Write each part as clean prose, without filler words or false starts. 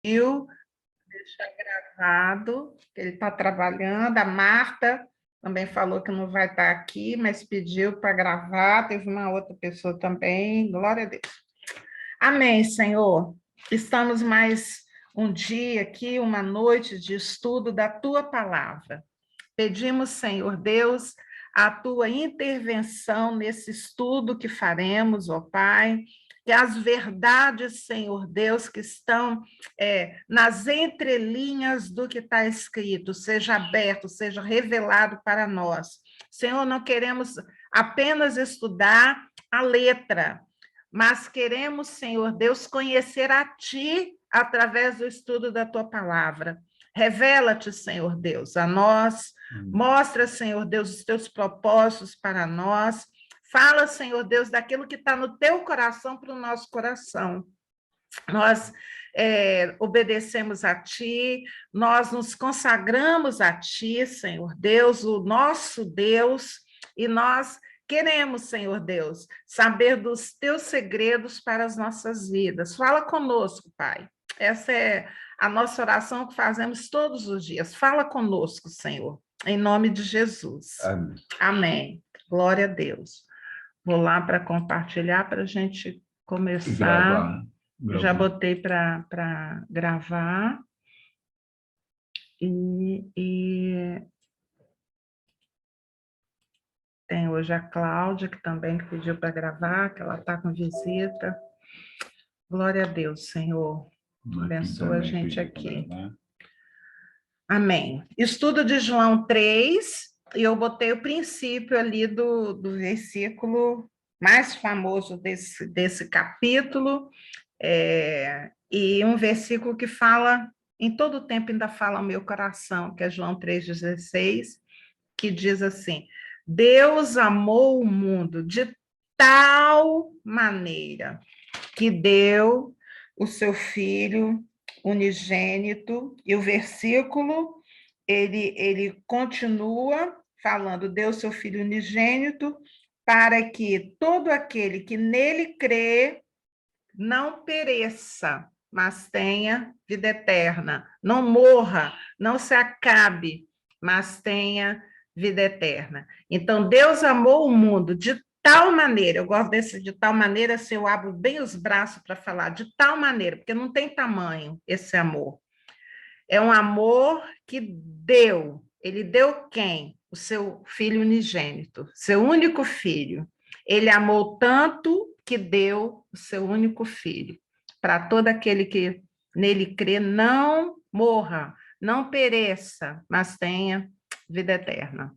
pediu, deixar gravado, que ele está trabalhando. A Marta também falou que não vai estar aqui, mas pediu para gravar. Teve uma outra pessoa também. Glória a Deus. Amém, Senhor. Estamos mais um dia aqui, uma noite de estudo da tua palavra. Pedimos, Senhor Deus, a tua intervenção nesse estudo que faremos, ó Pai, que as verdades, Senhor Deus, que estão nas entrelinhas do que está escrito, seja aberto, seja revelado para nós. Senhor, não queremos apenas estudar a letra, mas queremos, Senhor Deus, conhecer a Ti através do estudo da Tua palavra. Revela-te, Senhor Deus, a nós. Mostra, Senhor Deus, os Teus propósitos para nós. Fala, Senhor Deus, daquilo que está no Teu coração para o nosso coração. Nós obedecemos a Ti, nós nos consagramos a Ti, Senhor Deus, o nosso Deus, e nós queremos, Senhor Deus, saber dos Teus segredos para as nossas vidas. Fala conosco, Pai. Essa é a nossa oração que fazemos todos os dias. Fala conosco, Senhor, em nome de Jesus. Amém. Amém. Glória a Deus. Vou lá para compartilhar para a gente começar. Já botei para gravar. E tem hoje a Cláudia, que também pediu para gravar, que ela está com visita. Glória a Deus, Senhor. Abençoa a gente aqui. Amém. Estudo de João 3, e eu botei o princípio ali do versículo mais famoso desse capítulo, e um versículo que fala, em todo o tempo ainda fala ao meu coração, que é João 3,16, que diz assim: Deus amou o mundo de tal maneira que deu o seu Filho unigênito, e o versículo, ele continua falando, deu o seu Filho unigênito, para que todo aquele que nele crê não pereça, mas tenha vida eterna, não morra, não se acabe, mas tenha vida eterna. Então, Deus amou o mundo de tal maneira, eu gosto desse de tal maneira, se eu abro bem os braços para falar, de tal maneira, porque não tem tamanho esse amor. É um amor que deu. Ele deu quem? O seu Filho unigênito, seu único filho. Ele amou tanto que deu o seu único filho, para todo aquele que nele crê não morra, não pereça, mas tenha vida eterna.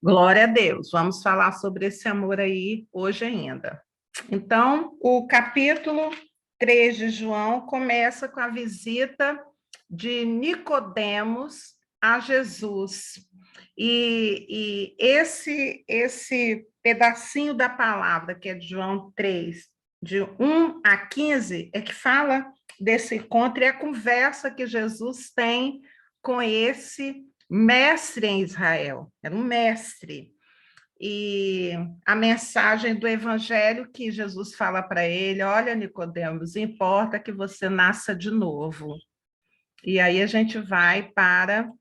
Glória a Deus. Vamos falar sobre esse amor aí hoje ainda. Então, o capítulo 3 de João começa com a visita de Nicodemos a Jesus. E esse pedacinho da palavra, que é de João 3, de 1 a 15, é que fala desse encontro e a conversa que Jesus tem com esse mestre em Israel. Era um mestre. E a mensagem do evangelho que Jesus fala para ele: olha, Nicodemos, importa que você nasça de novo. E aí a gente vai para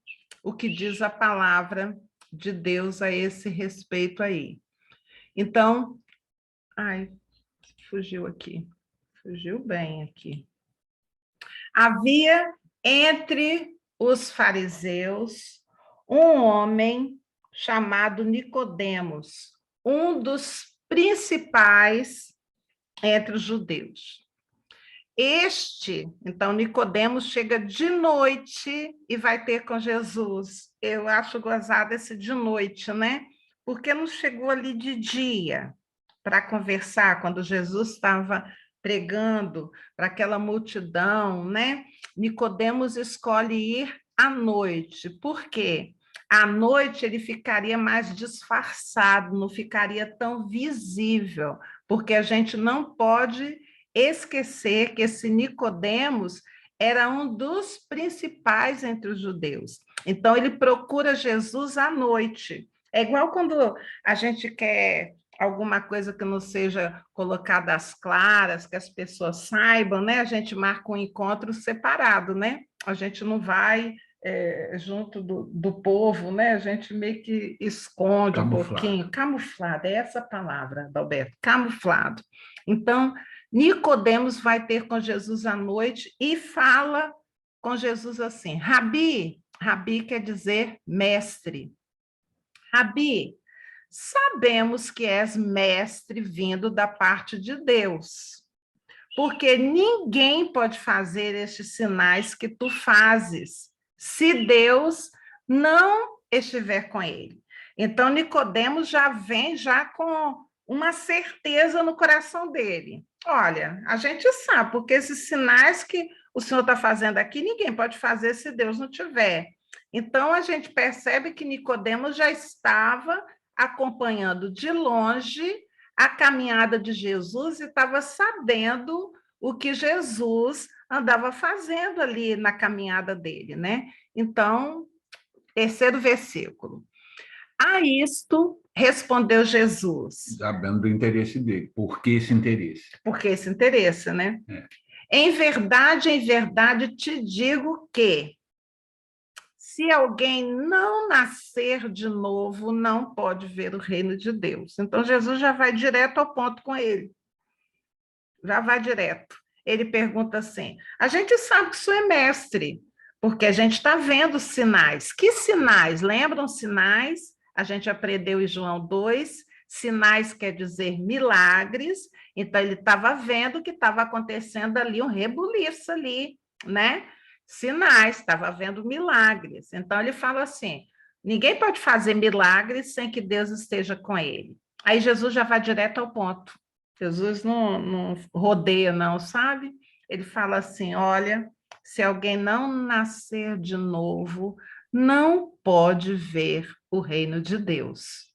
o que diz a palavra de Deus a esse respeito aí. Então, fugiu aqui. Fugiu bem aqui. Havia entre os fariseus um homem chamado Nicodemos, um dos principais entre os judeus. Então, Nicodemos chega de noite e vai ter com Jesus. Eu acho gozado esse de noite, né? Porque não chegou ali de dia para conversar, quando Jesus estava pregando para aquela multidão, né? Nicodemos escolhe ir à noite. Por quê? À noite ele ficaria mais disfarçado, não ficaria tão visível, porque a gente não pode esquecer que esse Nicodemos era um dos principais entre os judeus. Então ele procura Jesus à noite. É igual quando a gente quer alguma coisa que não seja colocada às claras, que as pessoas saibam, né? A gente marca um encontro separado, né? A gente não vai junto do povo, né? A gente meio que esconde um pouquinho, camuflado, é essa a palavra, Adalberto, camuflado. Então, Nicodemos vai ter com Jesus à noite e fala com Jesus assim: Rabi, Rabi quer dizer mestre. Rabi, sabemos que és mestre vindo da parte de Deus, porque ninguém pode fazer estes sinais que tu fazes, se Deus não estiver com ele. Então, Nicodemos já vem já com uma certeza no coração dele. Olha, a gente sabe, porque esses sinais que o Senhor está fazendo aqui, ninguém pode fazer se Deus não tiver. Então, a gente percebe que Nicodemos já estava acompanhando de longe a caminhada de Jesus e estava sabendo o que Jesus andava fazendo ali na caminhada dele, né? Então, terceiro versículo. A isto respondeu Jesus. Sabendo do interesse dele. Por que esse interesse? Porque esse interesse, né? É. Em verdade te digo que se alguém não nascer de novo, não pode ver o reino de Deus. Então, Jesus já vai direto ao ponto com ele. Já vai direto. Ele pergunta assim: a gente sabe que o senhor é mestre, porque a gente está vendo sinais. Que sinais? Lembram sinais? A gente aprendeu em João 2, sinais quer dizer milagres. Então, ele estava vendo que estava acontecendo ali um rebuliço ali, né? Sinais, estava vendo milagres. Então, ele fala assim: ninguém pode fazer milagres sem que Deus esteja com ele. Aí Jesus já vai direto ao ponto. Jesus não rodeia, não, sabe? Ele fala assim: olha, se alguém não nascer de novo, não pode ver o reino de Deus.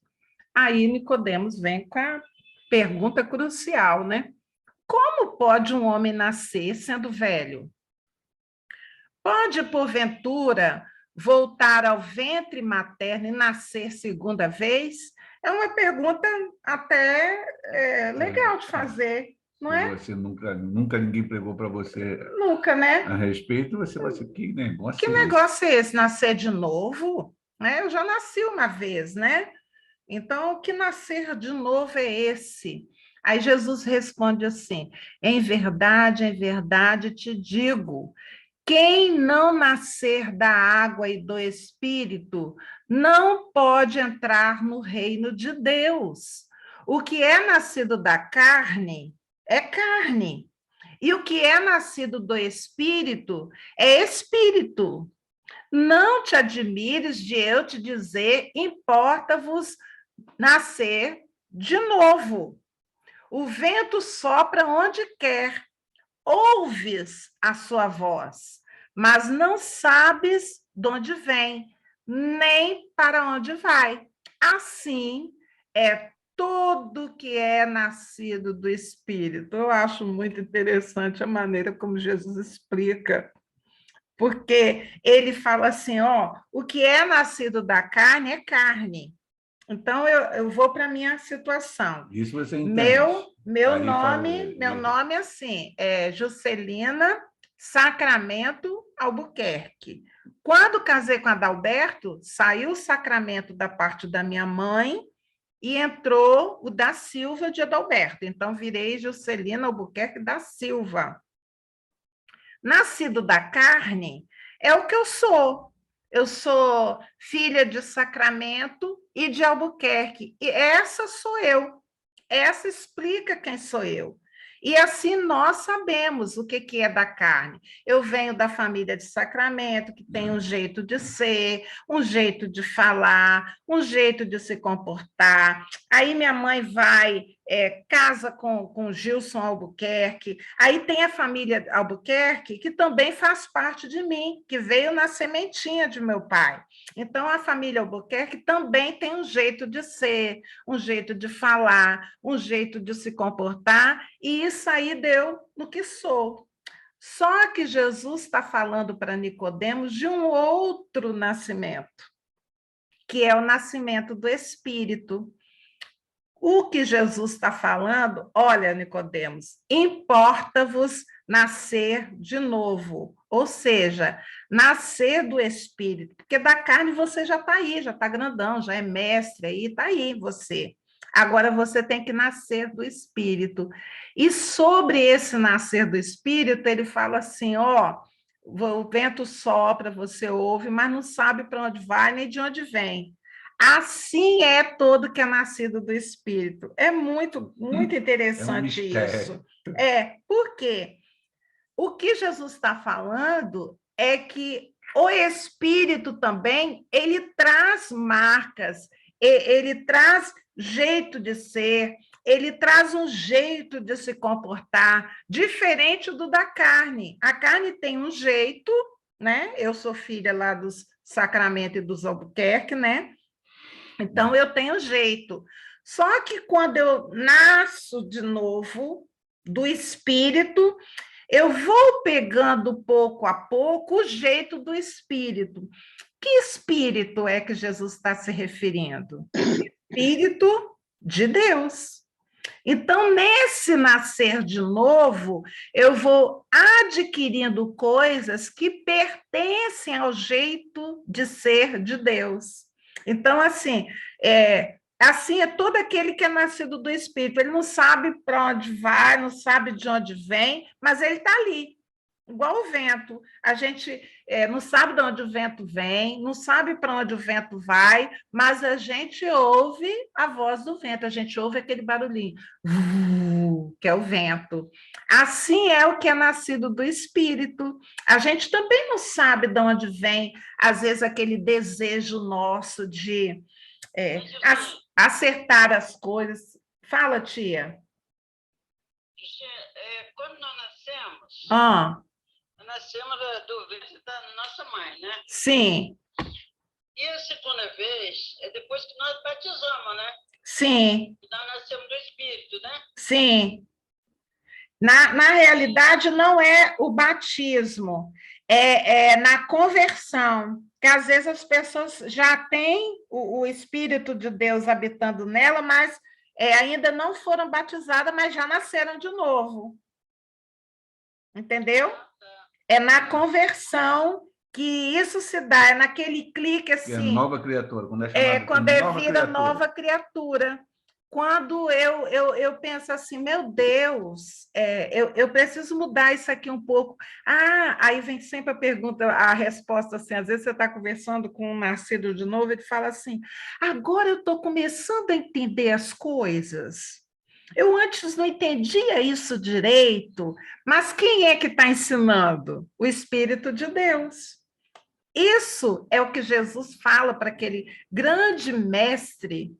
Aí Nicodemos vem com a pergunta crucial, né? Como pode um homem nascer sendo velho? Pode, porventura, voltar ao ventre materno e nascer segunda vez? É uma pergunta até legal de fazer, não é? Você nunca ninguém pregou para você Nunca, né? a respeito, você vai ser, que negócio Que é esse? negócio é esse, nascer de novo? Né? Eu já nasci uma vez, né? Então, que nascer de novo é esse? Aí Jesus responde assim: em verdade te digo, quem não nascer da água e do espírito não pode entrar no reino de Deus. O que é nascido da carne é carne, e o que é nascido do espírito é espírito. Não te admires de eu te dizer, importa-vos nascer de novo. O vento sopra onde quer, ouves a sua voz, mas não sabes de onde vem, nem para onde vai. Assim é tudo que é nascido do Espírito. Eu acho muito interessante a maneira como Jesus explica, porque ele fala assim, ó, o que é nascido da carne é carne. Então, eu vou para a minha situação. Isso você entende. Meu nome assim, é Juscelina Sacramento Albuquerque. Quando casei com Adalberto, saiu o Sacramento da parte da minha mãe e entrou o da Silva de Adalberto. Então, virei Juscelina Albuquerque da Silva. Nascido da carne é o que eu sou. Eu sou filha de Sacramento e de Albuquerque. E essa sou eu. Essa explica quem sou eu. E assim nós sabemos o que é da carne. Eu venho da família de Sacramento, que tem um jeito de ser, um jeito de falar, um jeito de se comportar. Aí minha mãe vai, casa com Gilson Albuquerque. Aí tem a família Albuquerque, que também faz parte de mim, que veio na sementinha de meu pai. Então, a família Albuquerque também tem um jeito de ser, um jeito de falar, um jeito de se comportar, e isso aí deu no que sou. Só que Jesus está falando para Nicodemos de um outro nascimento, que é o nascimento do Espírito. O que Jesus está falando, olha, Nicodemos, importa-vos nascer de novo, ou seja, nascer do Espírito, porque da carne você já está aí, já está grandão, já é mestre aí, está aí você. Agora você tem que nascer do Espírito. E sobre esse nascer do Espírito, ele fala assim: ó, o vento sopra, você ouve, mas não sabe para onde vai nem de onde vem. Assim é todo que é nascido do Espírito. É muito É um interessante mistério. isso. Por quê? O que Jesus está falando é que o Espírito também, ele traz marcas, ele traz jeito de ser, ele traz um jeito de se comportar, diferente do da carne. A carne tem um jeito, né? Eu sou filha lá dos Sacramento e dos Albuquerque, né? Então, eu tenho jeito. Só que quando eu nasço de novo do espírito, eu vou pegando pouco a pouco o jeito do espírito. Que espírito é que Jesus está se referindo? Espírito de Deus. Então, nesse nascer de novo, eu vou adquirindo coisas que pertencem ao jeito de ser de Deus. Então, assim é todo aquele que é nascido do Espírito. Ele não sabe para onde vai, não sabe de onde vem, mas ele está ali, igual o vento. A gente não sabe de onde o vento vem, não sabe para onde o vento vai, mas a gente ouve a voz do vento, a gente ouve aquele barulhinho, que é o vento. Assim é o que é nascido do Espírito. A gente também não sabe de onde vem, às vezes, aquele desejo nosso de acertar as coisas. Fala, tia. Quando nós nascemos, nascemos do ventre da nossa mãe, né? Sim. E a segunda vez é depois que nós batizamos, né? Sim. Nós nascemos do Espírito, né? Sim. Na realidade, não é o batismo, é na conversão, que às vezes as pessoas já têm o Espírito de Deus habitando nela, mas ainda não foram batizadas, mas já nasceram de novo. Entendeu? É na conversão que isso se dá, é naquele clique assim. É nova criatura, quando é chamado quando de é nova vida, criatura. nova criatura. Quando eu penso assim, meu Deus, eu preciso mudar isso aqui um pouco. Aí vem sempre a pergunta, a resposta assim, às vezes você está conversando com um nascido de novo, ele fala assim, agora eu estou começando a entender as coisas. Eu antes não entendia isso direito, mas quem é que está ensinando? O Espírito de Deus. Isso é o que Jesus fala para aquele grande mestre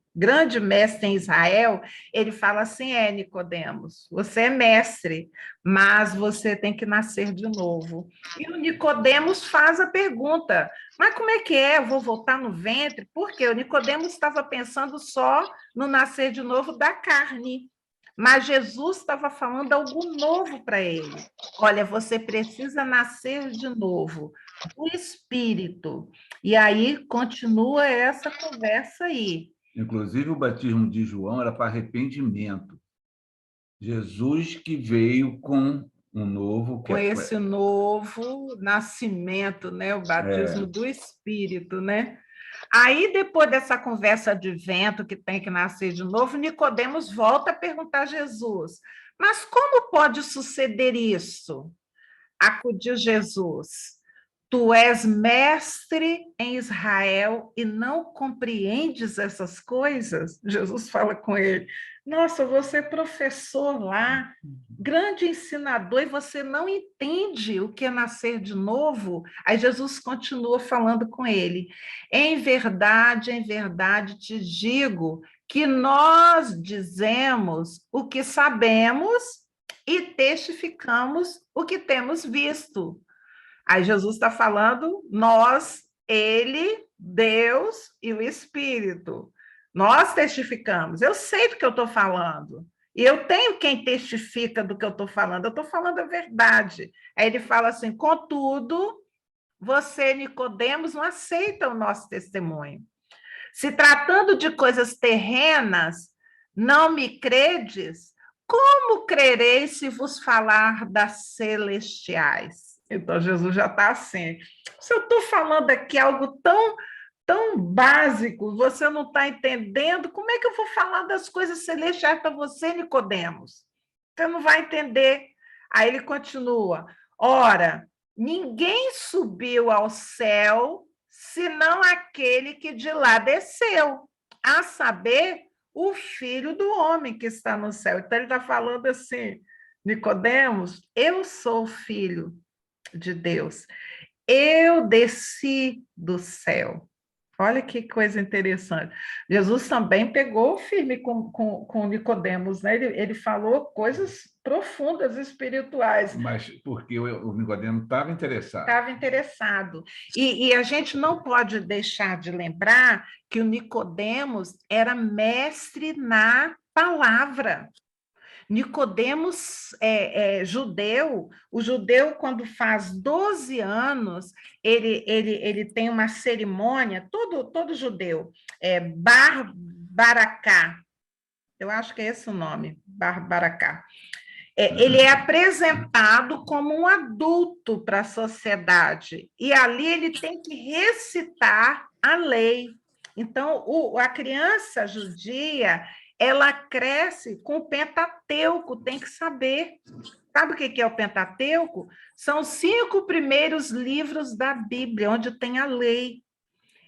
em Israel. Ele fala assim: Nicodemos, você é mestre, mas você tem que nascer de novo. E o Nicodemos faz a pergunta: mas como é que é? Eu vou voltar no ventre? Porque o Nicodemos estava pensando só no nascer de novo da carne. Mas Jesus estava falando algo novo para ele. Olha, você precisa nascer de novo do Espírito. E aí continua essa conversa aí. Inclusive, o batismo de João era para arrependimento. Jesus que veio com um novo... Com esse novo nascimento, né? O batismo do Espírito, né? Aí, depois dessa conversa de vento que tem que nascer de novo, Nicodemos volta a perguntar a Jesus: mas como pode suceder isso? Acudiu Jesus: tu és mestre em Israel e não compreendes essas coisas? Jesus fala com ele: nossa, você é professor lá, grande ensinador, e você não entende o que é nascer de novo? Aí Jesus continua falando com ele: em verdade te digo que nós dizemos o que sabemos e testificamos o que temos visto. Aí Jesus está falando nós, ele, Deus e o Espírito. Nós testificamos. Eu sei do que eu estou falando. E eu tenho quem testifica do que eu estou falando. Eu estou falando a verdade. Aí ele fala assim: contudo, você, Nicodemos, não aceita o nosso testemunho. Se tratando de coisas terrenas, Não me credes? Como crereis se vos falar das celestiais? Então, Jesus já está assim. Se eu estou falando aqui algo tão básico, você não está entendendo, como é que eu vou falar das coisas celestiais para você, Nicodemos? Você não vai entender. Aí ele continua: ora, ninguém subiu ao céu, senão aquele que de lá desceu, a saber, o Filho do Homem que está no céu. Então ele está falando assim, Nicodemos, eu sou o Filho de Deus. Eu desci do céu. Olha que coisa interessante. Jesus também pegou firme com Nicodemos, né? Ele falou coisas profundas, espirituais. Mas porque o Nicodemo estava interessado. Estava interessado. E a gente não pode deixar de lembrar que o Nicodemos era mestre na palavra. Nicodemos judeu, o judeu, quando faz 12 anos, ele tem uma cerimônia, todo judeu, Baracá, eu acho que é esse o nome, Baracá. Ele é apresentado como um adulto para a sociedade, e ali ele tem que recitar a lei. Então, a criança judia, ela cresce com o Pentateuco, tem que saber. Sabe o que é o Pentateuco? São os 5 primeiros livros da Bíblia, onde tem a lei.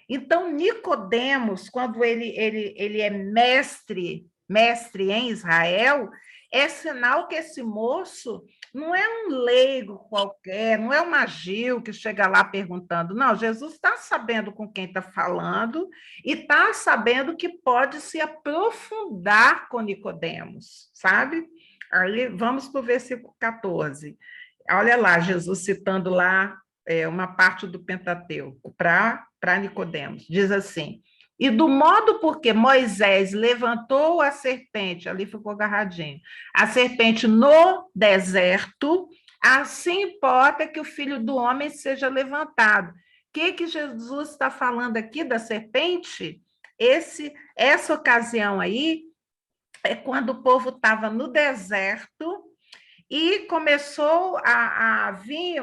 Então, Nicodemos, quando ele é mestre em Israel, é sinal que esse moço não é um leigo qualquer, não é um magio que chega lá perguntando. Não, Jesus está sabendo com quem está falando e está sabendo que pode se aprofundar com Nicodemos, sabe? Aí vamos para o versículo 14. Olha lá, Jesus citando lá uma parte do Pentateuco para Nicodemos. Diz assim: e do modo porque Moisés levantou a serpente, ali ficou agarradinho, a serpente no deserto, assim importa que o Filho do Homem seja levantado. O que Jesus está falando aqui da serpente? Essa ocasião aí é quando o povo estava no deserto e começou a vir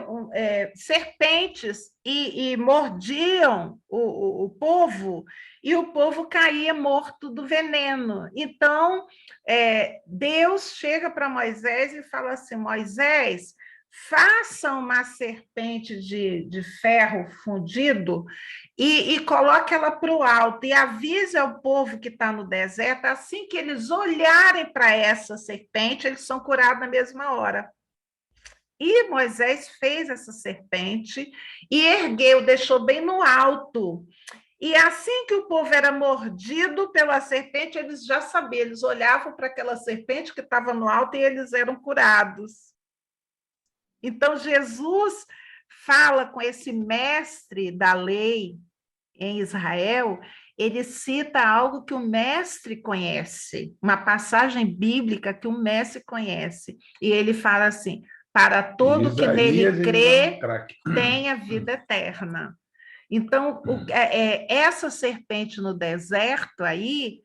serpentes e mordiam o povo, e o povo caía morto do veneno. Então, Deus chega para Moisés e fala assim: Moisés, faça uma serpente de ferro fundido e coloque ela para o alto e avise ao povo que está no deserto, assim que eles olharem para essa serpente, eles são curados na mesma hora. E Moisés fez essa serpente e ergueu, deixou bem no alto. E assim que o povo era mordido pela serpente, eles já sabiam, eles olhavam para aquela serpente que estava no alto e eles eram curados. Então, Jesus fala com esse mestre da lei em Israel, ele cita algo que o mestre conhece, uma passagem bíblica que o mestre conhece. E ele fala assim: para todo que nele crê, tem a vida eterna. Então, essa serpente no deserto aí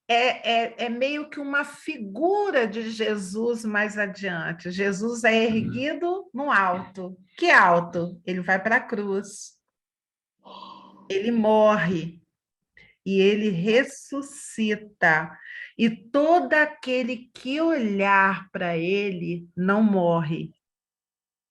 é meio que uma figura de Jesus mais adiante. Jesus é erguido no alto. Que alto? Ele vai para a cruz. Ele morre e ele ressuscita. E todo aquele que olhar para ele não morre.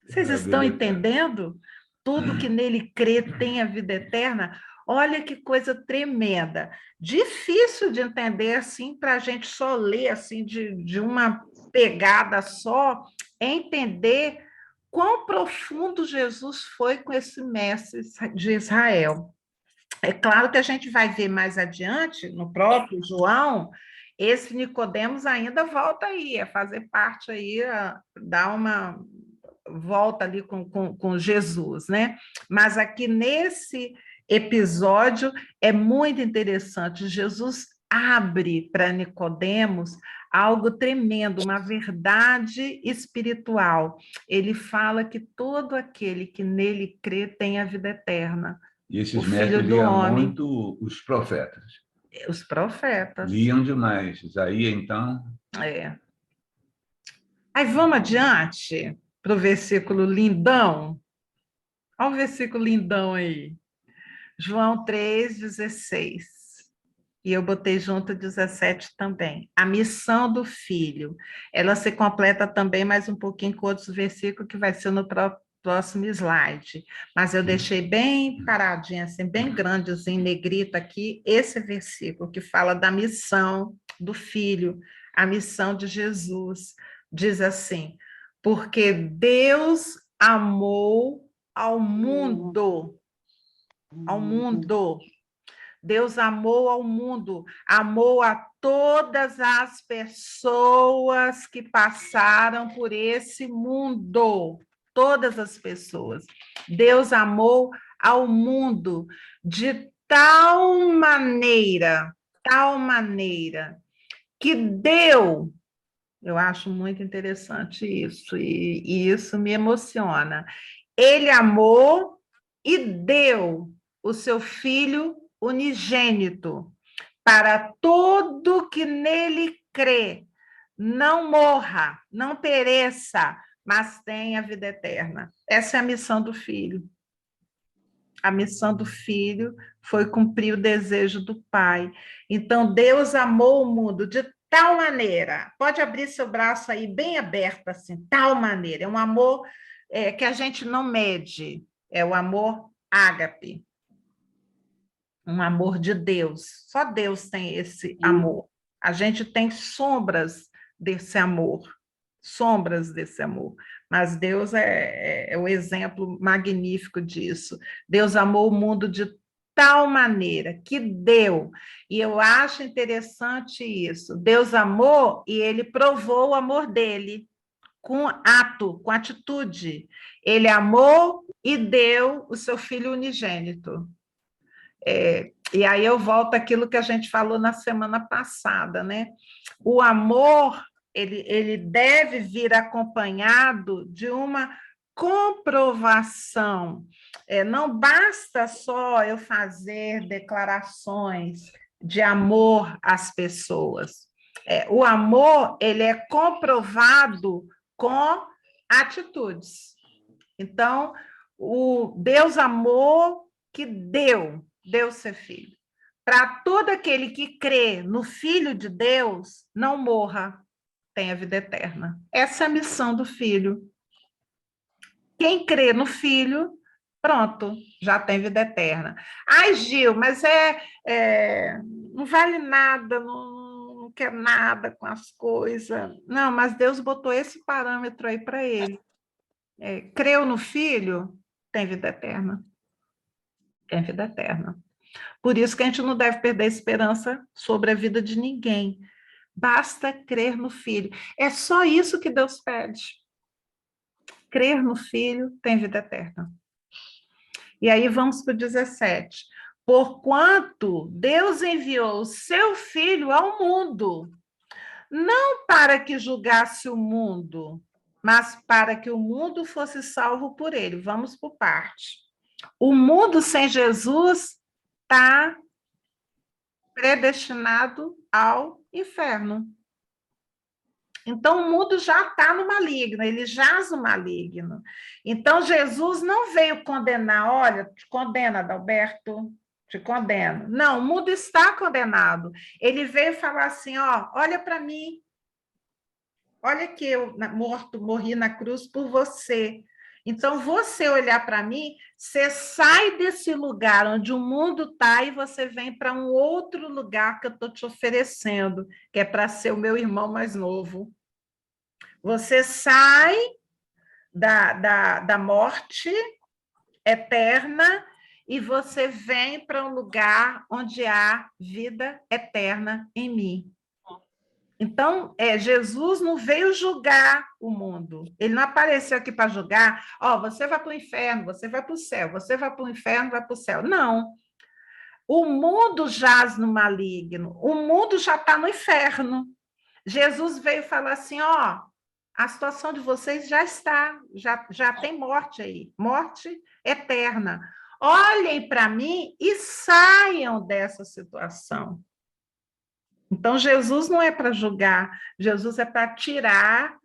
Vocês estão entendendo? Tudo que nele crê tem a vida eterna. Olha que coisa tremenda. Difícil de entender assim, para a gente só ler assim de uma pegada só, entender quão profundo Jesus foi com esse mestre de Israel. É claro que a gente vai ver mais adiante, no próprio João, esse Nicodemos ainda volta aí, a fazer parte aí, a dar uma volta ali com Jesus, né? Mas aqui nesse episódio é muito interessante. Jesus abre para Nicodemos algo tremendo, uma verdade espiritual. Ele fala que todo aquele que nele crê tem a vida eterna. E esses mestres liam muito os profetas. Os profetas. Liam demais. Isaías, então. É. Aí vamos adiante para o versículo lindão. Olha o versículo lindão aí. João 3,16. E eu botei junto 17 também. A missão do filho. Ela se completa também mais um pouquinho com outros versículos que vai ser no próximo slide. Mas eu deixei bem paradinho, assim, bem grandezinho, negrito aqui, esse versículo que fala da missão do filho, a missão de Jesus. Diz assim: porque Deus amou ao mundo. Ao mundo. Deus amou ao mundo, amou a todas as pessoas que passaram por esse mundo. Todas as pessoas. Deus amou ao mundo de tal maneira, que deu. Eu acho muito interessante isso, e isso me emociona. Ele amou e deu o seu filho unigênito, para todo que nele crê, não morra, não pereça, mas tenha vida eterna. Essa é a missão do filho. A missão do filho foi cumprir o desejo do pai. Então, Deus amou o mundo de tal maneira, pode abrir seu braço aí bem aberto, assim, tal maneira, é um amor que a gente não mede, é o amor ágape, um amor de Deus. Só Deus tem esse amor. A gente tem sombras desse amor, mas Deus é o exemplo magnífico disso. Deus amou o mundo de tal maneira que deu, e eu acho interessante isso. Deus amou e ele provou o amor dele com ato, com atitude. Ele amou e deu o seu filho unigênito. E aí eu volto àquilo que a gente falou na semana passada, né? O amor, ele deve vir acompanhado de uma comprovação. Não basta só eu fazer declarações de amor às pessoas. O amor, ele é comprovado com atitudes. Então, o Deus amou que deu seu filho. Para todo aquele que crê no Filho de Deus, não morra, tenha vida eterna. Essa é a missão do Filho. Quem crê no Filho, pronto, já tem vida eterna. Ai, Gil, mas não vale nada, não quer nada com as coisas. Não, mas Deus botou esse parâmetro aí para ele. Creu no Filho, tem vida eterna. Tem vida eterna. Por isso que a gente não deve perder a esperança sobre a vida de ninguém. Basta crer no Filho. É só isso que Deus pede. Crer no Filho tem vida eterna. E aí vamos para o 17. Porquanto Deus enviou o seu Filho ao mundo, não para que julgasse o mundo, mas para que o mundo fosse salvo por ele. Vamos por parte. O mundo sem Jesus está predestinado ao inferno. Então, o mundo já está no maligno, ele jaz no maligno. Então, Jesus não veio condenar, olha, te condena, Adalberto, te condeno. Não, o mundo está condenado. Ele veio falar assim, ó, olha para mim, olha que eu morri na cruz por você. Então, você olhar para mim, você sai desse lugar onde o mundo está e você vem para um outro lugar que eu estou te oferecendo, que é para ser o meu irmão mais novo. Você sai da morte eterna e você vem para um lugar onde há vida eterna em mim. Então, Jesus não veio julgar o mundo. Ele não apareceu aqui para julgar, você vai para o inferno, você vai para o céu, você vai para o inferno, vai para o céu. Não. O mundo jaz no maligno, o mundo já está no inferno. Jesus veio falar assim, a situação de vocês já tem morte aí, morte eterna. Olhem para mim e saiam dessa situação. Então, Jesus não é para julgar, Jesus é para tirar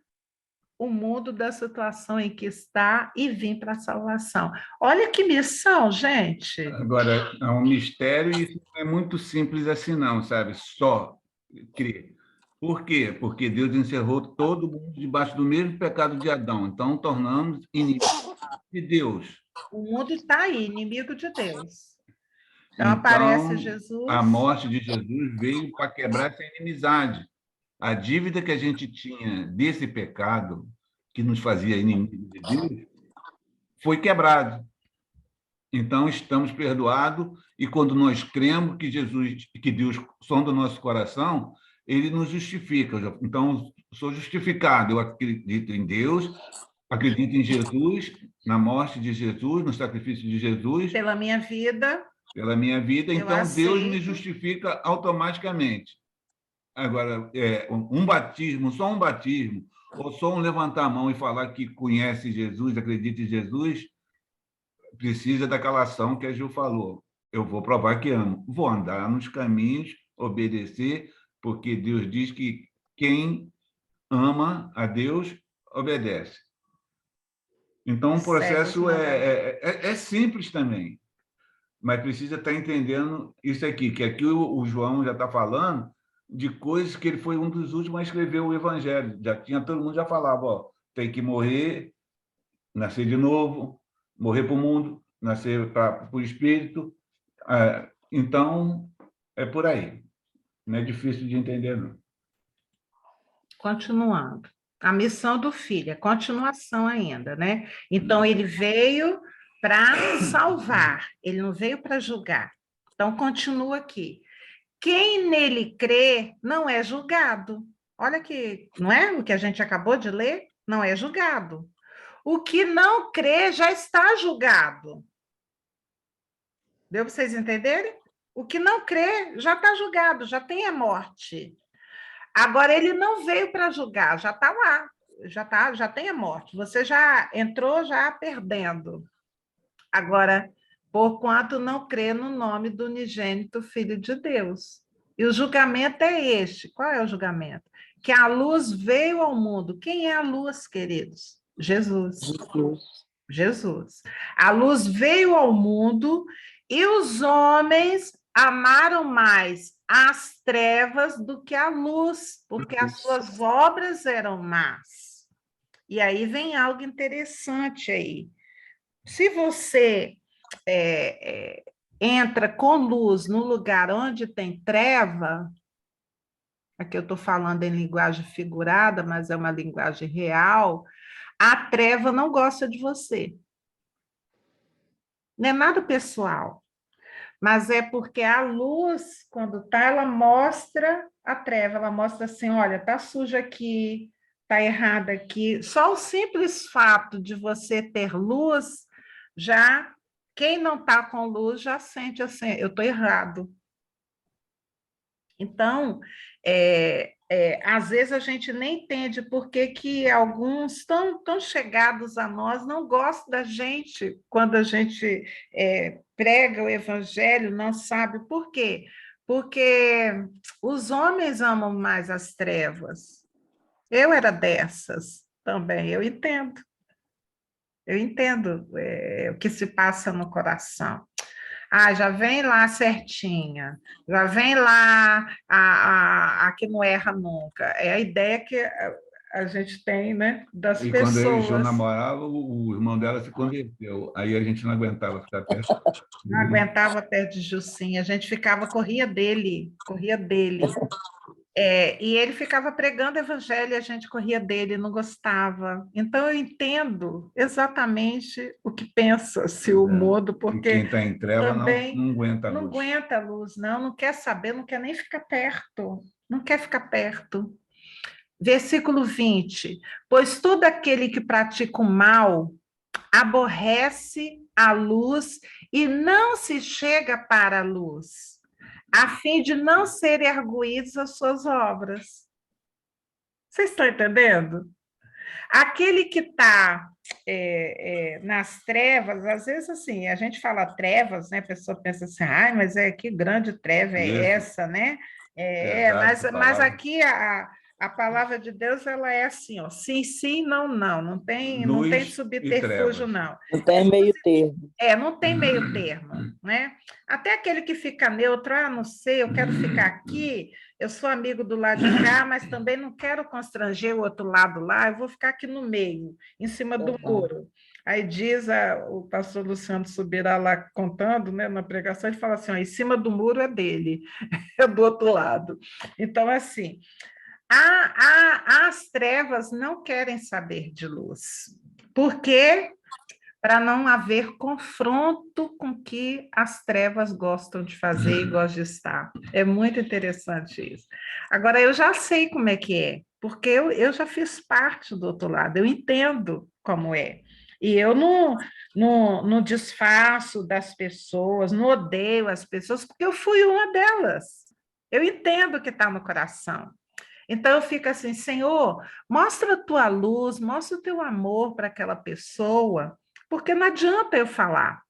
o mundo da situação em que está e vir para a salvação. Olha que missão, gente. Agora, é um mistério e isso não é muito simples assim, não, sabe? Só crer. Por quê? Porque Deus encerrou todo mundo debaixo do mesmo pecado de Adão. Então, tornamos inimigos de Deus. O mundo está aí, inimigo de Deus. Então aparece Então, a Jesus. morte de Jesus veio para quebrar essa inimizade. A dívida que a gente tinha desse pecado, que nos fazia inimigos de Deus, foi quebrado. Então, estamos perdoados, e quando nós cremos que Jesus, que Deus sonda o nosso coração, ele nos justifica. Então, sou justificado. Eu acredito em Deus, acredito em Jesus, na morte de Jesus, no sacrifício de Jesus, Pela minha vida, pela minha vida. eu Então, Deus me aceito. justifica automaticamente. Agora, um batismo, só um batismo, ou só um levantar a mão e falar que conhece Jesus, acredita em Jesus, precisa daquela ação que a Gil falou. Eu vou provar que amo. Vou andar nos caminhos, obedecer, porque Deus diz que quem ama a Deus obedece. Então, o Segue os processo mandamentos. é simples também, mas precisa estar entendendo isso aqui, que aqui o João já está falando de coisas que ele foi um dos últimos a escrever o Evangelho. Já tinha, todo mundo já falava, ó, tem que morrer, nascer de novo, morrer para o mundo, nascer para o espírito. Então, é por aí. Não é difícil de entender, não. Continuando. A missão do filho, a continuação ainda, né? Então, ele veio para salvar, ele não veio para julgar. Então, continua aqui. Quem nele crê não é julgado. Olha que, não é o que a gente acabou de ler? Não é julgado. O que não crê já está julgado. Deu para vocês entenderem? O que não crê já está julgado, já tem a morte. Agora ele não veio para julgar, já está lá, já tem a morte. Você já entrou já perdendo. Agora, porquanto não crê no nome do unigênito Filho de Deus. E o julgamento é este. Qual é o julgamento? Que a luz veio ao mundo. Quem é a luz, queridos? Jesus. Jesus. A luz veio ao mundo e os homens amaram mais as trevas do que a luz, porque as suas obras eram más. E aí vem algo interessante aí. Se você entra com luz no lugar onde tem treva, aqui eu estou falando em linguagem figurada, mas é uma linguagem real, a treva não gosta de você. Não é nada pessoal, mas é porque a luz, quando tá, ela mostra a treva, ela mostra assim, olha, tá sujo aqui, tá errado aqui. Só o simples fato de você ter luz, já quem não tá com luz já sente assim, eu tô errado. Então, às vezes a gente nem entende por que que alguns tão chegados a nós não gostam da gente quando a gente prega o evangelho, não sabe por quê? Porque os homens amam mais as trevas. Eu era dessas também, eu entendo o que se passa no coração. Ah, já vem lá certinha, já vem lá a que não erra nunca. É a ideia que a gente tem, né, das E quando eu e o Gil pessoas. namorava, o irmão dela se converteu. Aí a gente não aguentava ficar perto. Não aguentava perto de Jucinha, a gente ficava, corria dele, corria dele. E ele ficava pregando o evangelho e a gente corria dele, não gostava. Então eu entendo exatamente o que pensa-se o Modo, E quem porque está em treva também não aguenta a não luz. aguenta a luz, não quer saber, não quer nem ficar perto, não quer ficar perto. Versículo 20: pois todo aquele que pratica o mal aborrece a luz e não se chega para a luz, a fim de não serem arguídas as suas obras. Vocês estão entendendo? Aquele que está nas trevas, às vezes assim, a gente fala trevas, né? A pessoa pensa assim, ai, mas que grande treva é Isso. essa, né? Mas aqui a palavra de Deus ela é assim, ó, sim, sim, não, não. Não tem subterfúgio, não. Não tem meio termo. Não tem meio termo, né? Até aquele que fica neutro, não sei, eu quero ficar aqui, eu sou amigo do lado de cá, mas também não quero constranger o outro lado lá, eu vou ficar aqui no meio, em cima do muro. Aí diz o pastor Luciano Subirá lá contando, né, na pregação, ele fala assim, ó, em cima do muro é dele, é do outro lado. Então, assim, as trevas não querem saber de luz. Por quê? Para não haver confronto com o que as trevas gostam de fazer e gostam de estar. É muito interessante isso. Agora, eu já sei como é que é, porque eu já fiz parte do outro lado, eu entendo como é. E eu não desfaço das pessoas, não odeio as pessoas, porque eu fui uma delas. Eu entendo o que está no coração. Então, eu fico assim, Senhor, mostra a tua luz, mostra o teu amor para aquela pessoa, porque não adianta eu falar.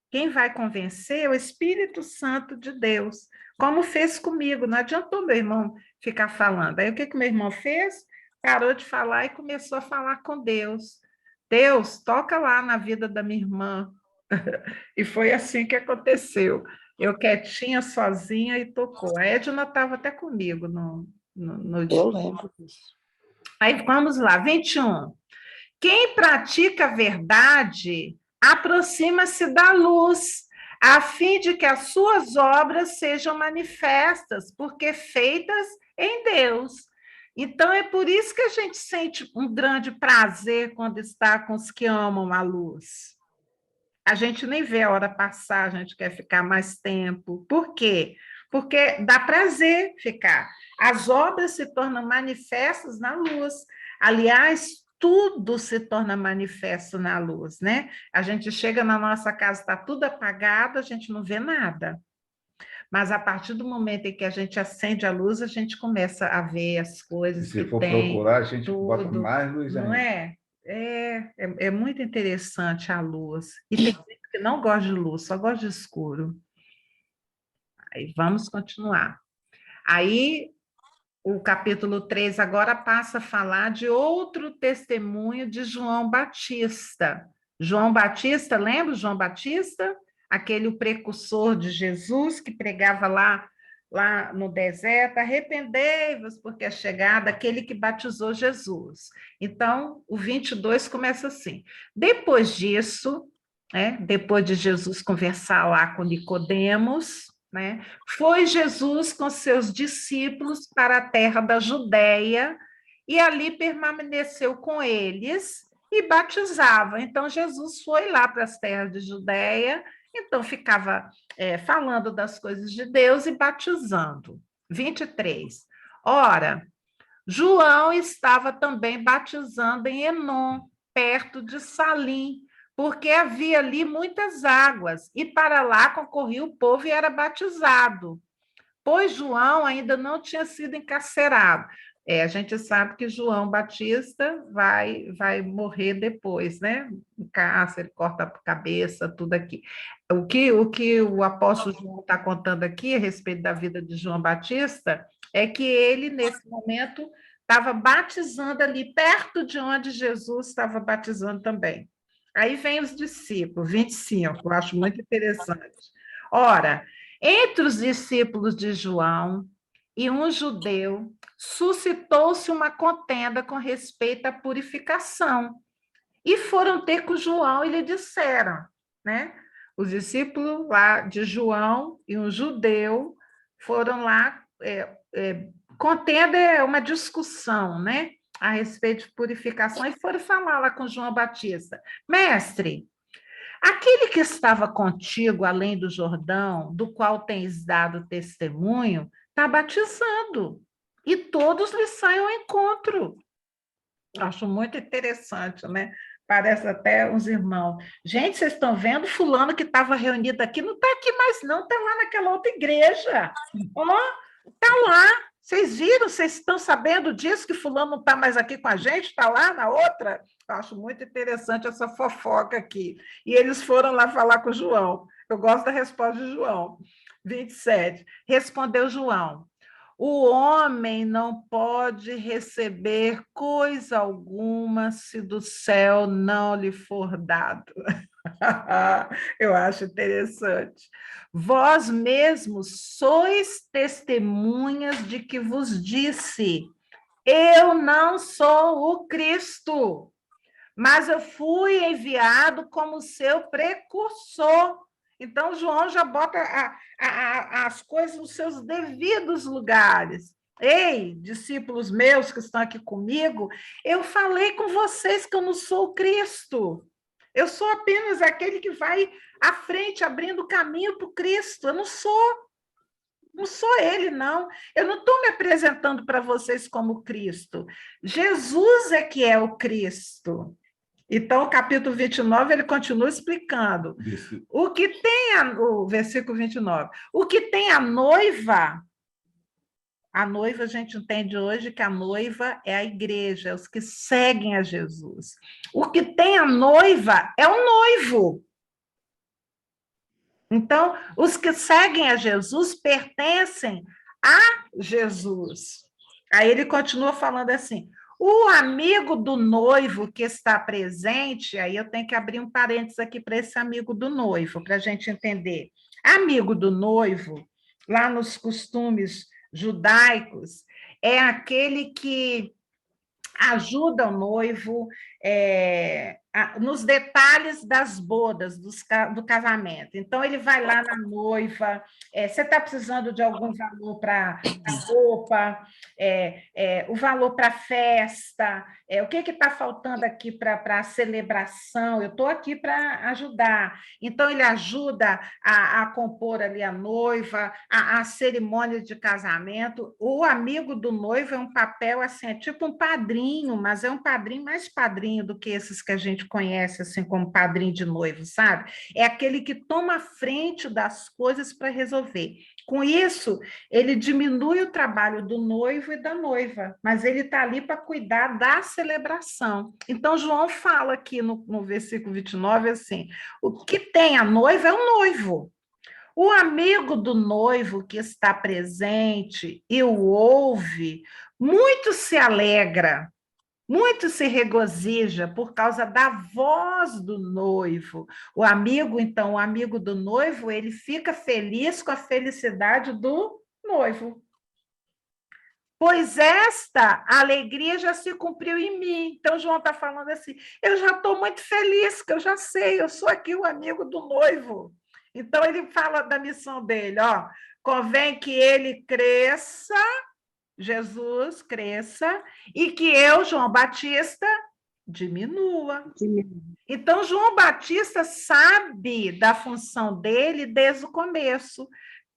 Quem vai convencer é o Espírito Santo de Deus, como fez comigo. Não adiantou meu irmão ficar falando. Aí, o que meu irmão fez? Parou de falar e começou a falar com Deus. Deus, toca lá na vida da minha irmã. E foi assim que aconteceu. Eu quietinha, sozinha, e tocou. A Edna estava até comigo no dia. Eu lembro disso. Aí, vamos lá, 21. Quem pratica a verdade aproxima-se da luz, a fim de que as suas obras sejam manifestas, porque feitas em Deus. Então, é por isso que a gente sente um grande prazer quando está com os que amam a luz. A gente nem vê a hora passar, a gente quer ficar mais tempo. Por quê? Porque dá prazer ficar. As obras se tornam manifestas na luz. Aliás, tudo se torna manifesto na luz, né? A gente chega na nossa casa, está tudo apagado, a gente não vê nada. Mas a partir do momento em que a gente acende a luz, a gente começa a ver as coisas que tem. Se for procurar, a gente tudo, bota mais luz ainda. Não é? É muito interessante a luz. E tem gente que não gosta de luz, só gosta de escuro. Aí vamos continuar. Aí o capítulo 3 agora passa a falar de outro testemunho de João Batista. João Batista, lembra João Batista? Aquele precursor de Jesus que pregava lá no deserto, arrependei-vos porque é chegada aquele que batizou Jesus. Então, o 22 começa assim. Depois disso, depois de Jesus conversar lá com Nicodemos, foi Jesus com seus discípulos para a terra da Judéia e ali permaneceu com eles e batizava. Então, Jesus foi lá para as terras de Judéia, então ficava falando das coisas de Deus e batizando. 23. Ora, João estava também batizando em Enom, perto de Salim, porque havia ali muitas águas, e para lá concorria o povo e era batizado, pois João ainda não tinha sido encarcerado. A gente sabe que João Batista vai morrer depois, né? No cárcere, corta a cabeça, tudo aqui. O que o apóstolo João está contando aqui a respeito da vida de João Batista é que ele, nesse momento, estava batizando ali, perto de onde Jesus estava batizando também. Aí vem os discípulos, 25, eu acho muito interessante. Ora, entre os discípulos de João e um judeu, suscitou-se uma contenda com respeito à purificação. E foram ter com João e lhe disseram, né? Os discípulos lá de João e um judeu foram lá, contenda é uma discussão, né? A respeito de purificação, e foram falar lá com João Batista. Mestre, aquele que estava contigo além do Jordão, do qual tens dado testemunho, está batizando, e todos lhe saem ao encontro. Acho muito interessante, né? Parece até uns irmãos. Gente, vocês estão vendo fulano que estava reunido aqui? Não está aqui mais não, está lá naquela outra igreja. Está lá. Vocês viram? Vocês estão sabendo disso, que fulano não está mais aqui com a gente? Está lá na outra? Eu acho muito interessante essa fofoca aqui. E eles foram lá falar com o João. Eu gosto da resposta de João. 27. Respondeu João: o homem não pode receber coisa alguma se do céu não lhe for dado. Eu acho interessante. Vós mesmos sois testemunhas de que vos disse: eu não sou o Cristo, mas eu fui enviado como seu precursor. Então, João já bota as coisas nos seus devidos lugares. Ei, discípulos meus que estão aqui comigo, eu falei com vocês que eu não sou o Cristo. Eu sou apenas aquele que vai à frente, abrindo caminho para o Cristo. Eu não sou ele, não. Eu não estou me apresentando para vocês como Cristo. Jesus é que é o Cristo. Então, o capítulo 29, ele continua explicando. O que tem o versículo 29, o que tem a noiva, a gente entende hoje que a noiva é a igreja, é os que seguem a Jesus. O que tem a noiva é o noivo. Então, os que seguem a Jesus pertencem a Jesus. Aí ele continua falando assim: o amigo do noivo que está presente, aí eu tenho que abrir um parênteses aqui para esse amigo do noivo, para a gente entender. Amigo do noivo, lá nos costumes judaicos, é aquele que ajuda o noivo nos detalhes das bodas, do casamento. Então, ele vai lá na noiva, você está precisando de algum valor para a roupa, o valor para a festa, o que está faltando aqui para a celebração? Eu estou aqui para ajudar. Então, ele ajuda a compor ali a noiva, a cerimônia de casamento. O amigo do noivo é um papel assim, é tipo um padrinho, mas é um padrinho mais padrinho do que esses que a gente conhece assim como padrinho de noivo, sabe? É aquele que toma a frente das coisas para resolver. Com isso, ele diminui o trabalho do noivo e da noiva, mas ele está ali para cuidar da celebração. Então, João fala aqui no versículo 29 assim: o que tem a noiva é o noivo. O amigo do noivo que está presente e o ouve, muito se alegra, muito se regozija por causa da voz do noivo. O amigo, então, o amigo do noivo, ele fica feliz com a felicidade do noivo. Pois esta alegria já se cumpriu em mim. Então, João está falando assim, eu já estou muito feliz, que eu já sei, eu sou aqui o amigo do noivo. Então, ele fala da missão dele, ó, convém que ele cresça, Jesus cresça, e que eu, João Batista, diminua. Então, João Batista sabe da função dele desde o começo.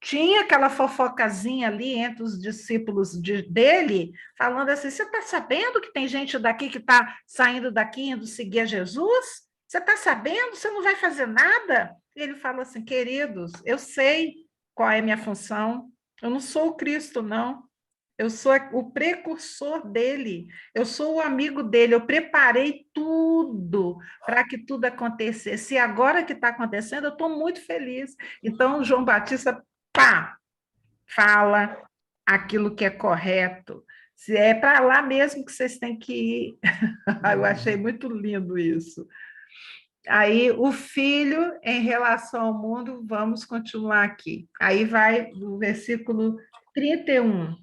Tinha aquela fofocazinha ali entre os discípulos dele, falando assim, você está sabendo que tem gente daqui que está saindo daqui, indo seguir a Jesus? Você está sabendo? Você não vai fazer nada? E ele fala assim, queridos, eu sei qual é a minha função, eu não sou o Cristo, não. Eu sou o precursor dele, eu sou o amigo dele, eu preparei tudo para que tudo acontecesse. E agora que está acontecendo, eu estou muito feliz. Então, João Batista, pá, fala aquilo que é correto. Se é para lá mesmo que vocês têm que ir. Eu achei muito lindo isso. Aí, o filho, em relação ao mundo, vamos continuar aqui. Aí vai o versículo 31.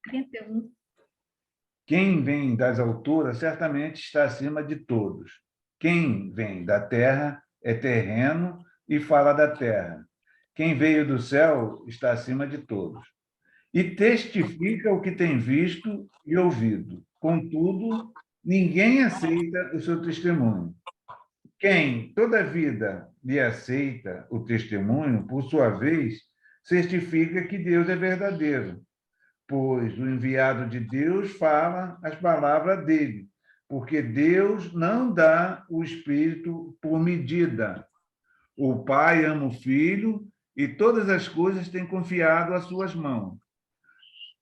31. Quem vem das alturas certamente está acima de todos. Quem vem da terra é terreno e fala da terra. Quem veio do céu está acima de todos. E testifica o que tem visto e ouvido. Contudo, ninguém aceita o seu testemunho. Quem, toda a vida, lhe aceita o testemunho, por sua vez, certifica que Deus é verdadeiro, pois o enviado de Deus fala as palavras dele, porque Deus não dá o Espírito por medida. O Pai ama o Filho e todas as coisas tem confiado às suas mãos.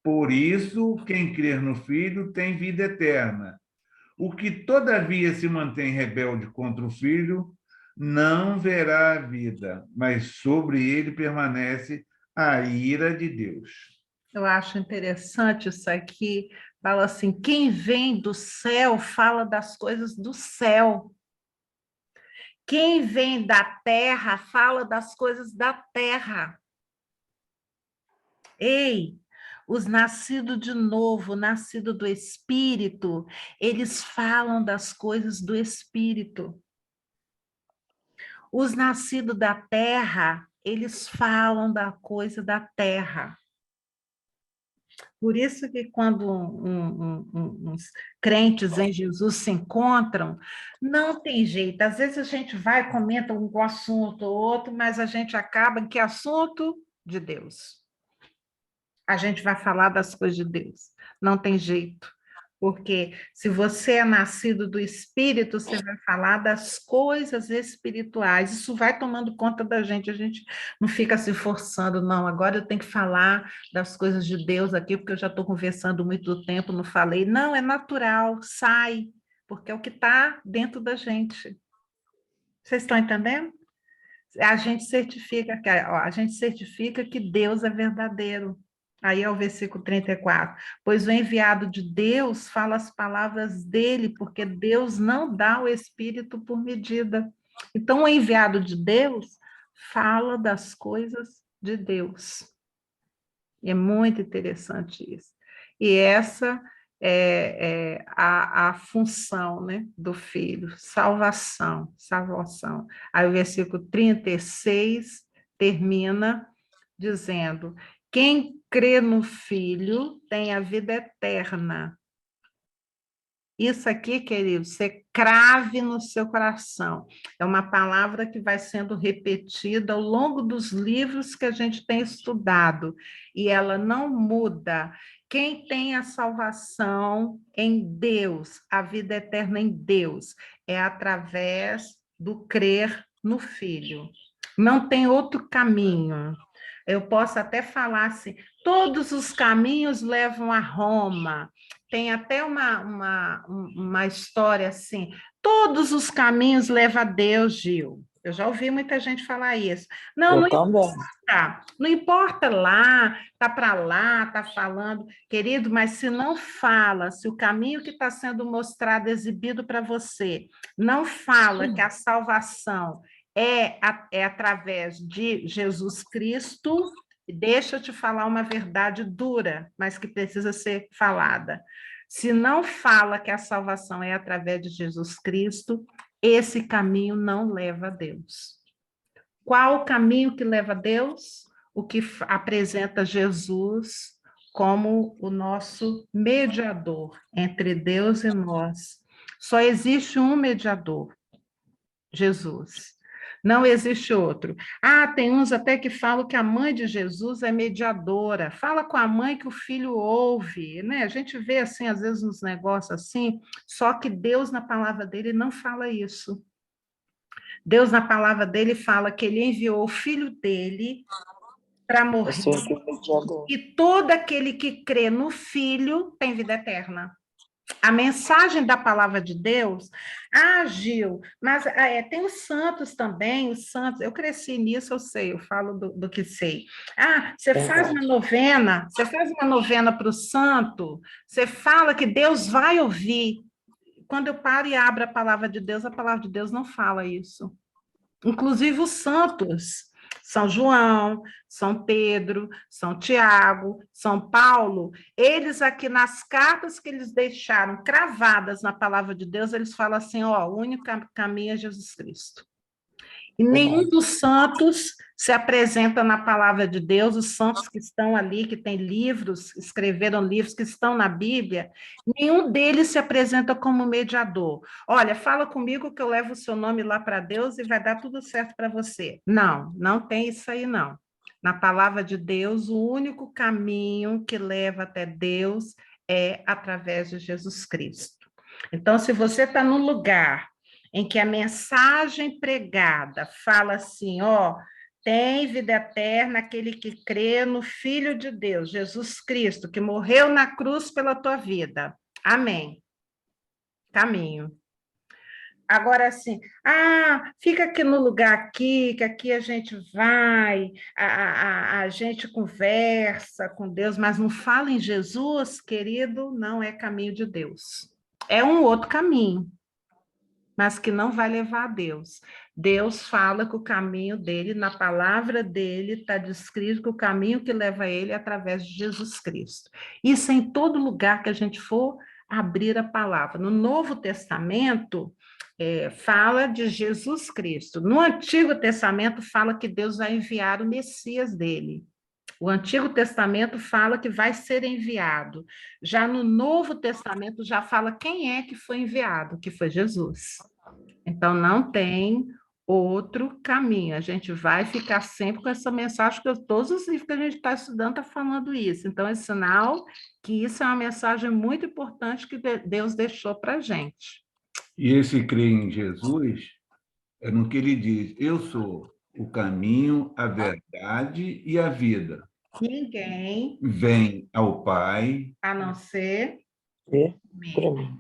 Por isso, quem crer no Filho tem vida eterna. O que, todavia, se mantém rebelde contra o Filho, não verá a vida, mas sobre ele permanece a ira de Deus. Eu acho interessante isso aqui. Fala assim: quem vem do céu fala das coisas do céu. Quem vem da terra fala das coisas da terra. Ei, os nascidos de novo, nascidos do Espírito, eles falam das coisas do Espírito. Os nascidos da terra, eles falam da coisa da terra. Por isso que quando uns crentes em Jesus se encontram, não tem jeito. Às vezes a gente vai, comenta um assunto ou outro, mas a gente acaba em que assunto? De Deus. A gente vai falar das coisas de Deus. Não tem jeito. Porque se você é nascido do Espírito, você vai falar das coisas espirituais. Isso vai tomando conta da gente. A gente não fica se forçando, não. Agora eu tenho que falar das coisas de Deus aqui, porque eu já estou conversando muito tempo, não falei. Não, é natural, sai, porque é o que está dentro da gente. Vocês estão entendendo? A gente certifica que Deus é verdadeiro. Aí é o versículo 34. Pois o enviado de Deus fala as palavras dele, porque Deus não dá o Espírito por medida. Então, o enviado de Deus fala das coisas de Deus. E é muito interessante isso. E essa é a função, né, do Filho, salvação, salvação. Aí o versículo 36 termina dizendo: quem crê no Filho tem a vida eterna. Isso aqui, querido, você crave no seu coração. É uma palavra que vai sendo repetida ao longo dos livros que a gente tem estudado, e ela não muda. Quem tem a salvação em Deus, a vida eterna em Deus, é através do crer no Filho. Não tem outro caminho. Eu posso até falar assim: todos os caminhos levam a Roma. Tem até uma história assim: todos os caminhos levam a Deus, Gil. Eu já ouvi muita gente falar isso. Não, Eu não também. importa. Não importa lá, tá para lá, tá falando, querido, mas se não fala, se o caminho que está sendo mostrado, exibido para você, não fala que a salvação é através de Jesus Cristo, deixa eu te falar uma verdade dura, mas que precisa ser falada. Se não fala que a salvação é através de Jesus Cristo, esse caminho não leva a Deus. Qual o caminho que leva a Deus? O que apresenta Jesus como o nosso mediador entre Deus e nós. Só existe um mediador, Jesus. Não existe outro. Ah, tem uns até que falam que a mãe de Jesus é mediadora. Fala com a mãe que o filho ouve, né? A gente vê assim, às vezes, uns negócios assim, só que Deus, na palavra dele, não fala isso. Deus, na palavra dele, fala que ele enviou o filho dele para morrer. E todo aquele que crê no filho tem vida eterna. A mensagem da palavra de Deus, Gil, mas tem os santos também, os santos, eu cresci nisso, eu sei, eu falo do que sei. Você faz uma novena para o santo, você fala que Deus vai ouvir. Quando eu paro e abro a palavra de Deus não fala isso. Inclusive os santos, São João, São Pedro, São Tiago, São Paulo, eles aqui nas cartas que eles deixaram cravadas na palavra de Deus, eles falam assim, o único caminho é Jesus Cristo. E nenhum dos santos se apresenta na palavra de Deus, os santos que estão ali, que têm livros, escreveram livros que estão na Bíblia, nenhum deles se apresenta como mediador. Olha, fala comigo que eu levo o seu nome lá para Deus e vai dar tudo certo para você. Não, não tem isso aí, não. Na palavra de Deus, o único caminho que leva até Deus é através de Jesus Cristo. Então, se você está num lugar em que a mensagem pregada fala assim, tem vida eterna aquele que crê no Filho de Deus, Jesus Cristo, que morreu na cruz pela tua vida. Amém. caminho. Agora, assim, fica aqui no lugar aqui, que aqui a gente vai, a gente conversa com Deus, mas não fala em Jesus, querido, não é caminho de Deus. É um outro caminho, mas que não vai levar a Deus. Deus fala que o caminho dele, na palavra dele, está descrito que o caminho que leva a ele é através de Jesus Cristo. Isso em todo lugar que a gente for abrir a palavra. No Novo Testamento, fala de Jesus Cristo. No Antigo Testamento, fala que Deus vai enviar o Messias dele. O Antigo Testamento fala que vai ser enviado. Já no Novo Testamento, já fala quem é que foi enviado, que foi Jesus. Então, não tem outro caminho. A gente vai ficar sempre com essa mensagem, que todos os livros que a gente está estudando estão falando isso. Então, é sinal que isso é uma mensagem muito importante que Deus deixou para a gente. E esse crer em Jesus é no que ele diz: eu sou o caminho, a verdade e a vida. Ninguém Vem ao Pai. a não ser Para mim.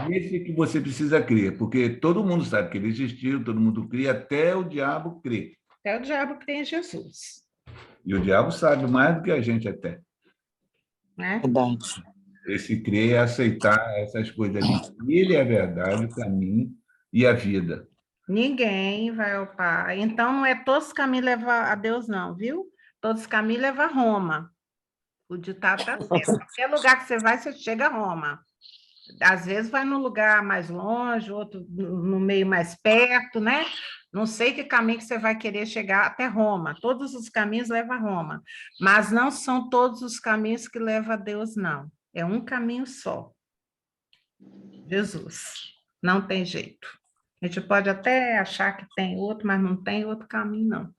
Esse que você precisa crer, porque todo mundo sabe que ele existiu, todo mundo crê, até o diabo crê. até o diabo crê em Jesus, E o diabo sabe mais do que a gente até. né? Verdade. Esse crer é aceitar essas coisas ali. Ele é a verdade, o caminho e a vida. Ninguém vai ao Pai. Então, não é todos os caminhos levam a Deus, não, viu? Todos os caminhos levam a Roma. O ditado está certo. Qualquer lugar que você vai, você chega a Roma. Às vezes vai num lugar mais longe, outro no meio mais perto, né? Não sei que caminho que você vai querer chegar até Roma. Todos os caminhos levam a Roma. Mas não são todos os caminhos que levam a Deus, não. É um caminho só. Jesus. Não tem jeito. A gente pode até achar que tem outro, mas não tem outro caminho, não.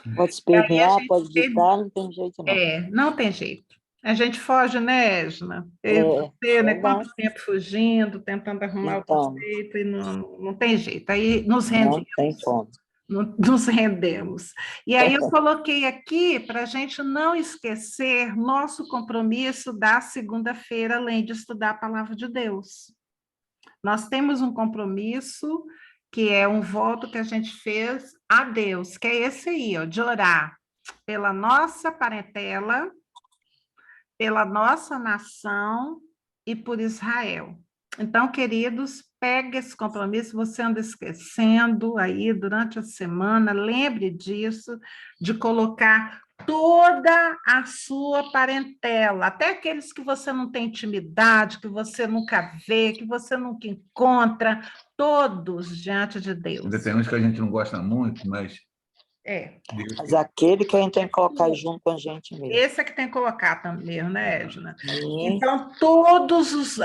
Pode E aí a espernear, gente pode ditar, não tem jeito não. não tem jeito. A gente foge, né, Edna? Eu e você, né? Verdade. Quanto tempo fugindo, tentando arrumar outro Então, jeito, e não tem jeito. Aí nos não rendemos. tem como. Nos rendemos. E aí eu coloquei aqui para a gente não esquecer nosso compromisso da segunda-feira, além de estudar a palavra de Deus. Nós temos um compromisso que é um voto que a gente fez a Deus, que é esse aí, ó, de orar pela nossa parentela, pela nossa nação e por Israel. Então, queridos, pegue esse compromisso, você anda esquecendo aí durante a semana, lembre disso, de colocar toda a sua parentela, até aqueles que você não tem intimidade, que você nunca vê, que você nunca encontra, todos diante de Deus. Ainda tem uns que a gente não gosta muito, mas Deus Mas tem. aquele que a gente tem que colocar junto com a gente mesmo. Esse é que tem que colocar também, né, Edna? Sim. Então,